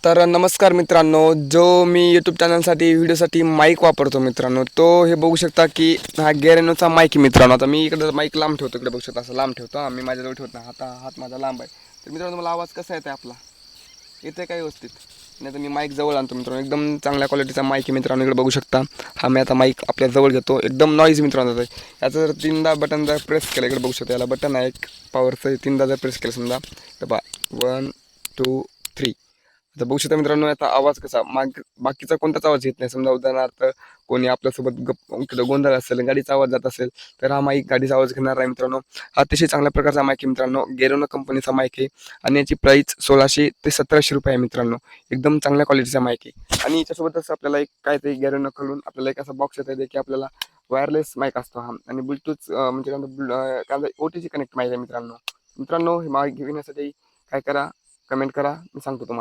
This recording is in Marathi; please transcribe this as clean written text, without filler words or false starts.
तर नमस्कार मित्रांनो, जो मी यूट्यूब चॅनलसाठी व्हिडिओसाठी माईक वापरतो मित्रांनो, तो हे बघू शकता की हा गेरेनोचा माईक आहे मित्रांनो. आता मी इकडं माईक लांब ठेवतो, इकडे बघू शकता असं लांब ठेवतो. मी माझ्याजवळ ठेवत नाही, हात माझा लांब आहे. तर मित्रांनो, मला आवाज कसा येते आपला येते काय व्यवस्थित? नाही तर मी माईक जवळ आणतो मित्रांनो. एकदम चांगल्या क्वालिटीचा माईक आहे मित्रांनो, इकडे बघू शकता. हा मी आता माईक आपल्या जवळ घेतो. एकदम नॉईज मित्रांनो. याचं जर तीनदा बटन जर प्रेस केलं, इकडे बघू शकता, याला बटन आहे एक पॉवरचं. तीनदा जर प्रेस केलं समजा तर 1 2 3. आता बघू शकता मित्रांनो, याचा आवाज कसा बाकीचा कोणताच आवाज येत नाही. समजा उदाहरणार्थ कोणी आपल्यासोबत इकडं गोंधळ असेल, गाडीचा आवाज जात असेल, तर हा माईक गाडीचा आवाज घेणार आहे मित्रांनो. हा अतिशय चांगल्या प्रकारचा माईक आहे मित्रांनो. गेरोनो कंपनीचा माईक आहे आणि याची प्राइस 1600 ते 1700 रुपये आहे मित्रांनो. एकदम चांगल्या क्वालिटीचा माईक आहे. आणि याच्यासोबतच आपल्याला एक काय ते गेरोनो कडून आपल्याला एक असा बॉक्स येत आहे की आपल्याला वायरलेस माईक असतो हा, आणि ब्लूटूथ म्हणजे काय OTG कनेक्ट माईक आहे मित्रांनो. मित्रांनो, हे माईक घेण्यासाठी काय करा, कमेंट करा, मी सांगतो तुम्हाला.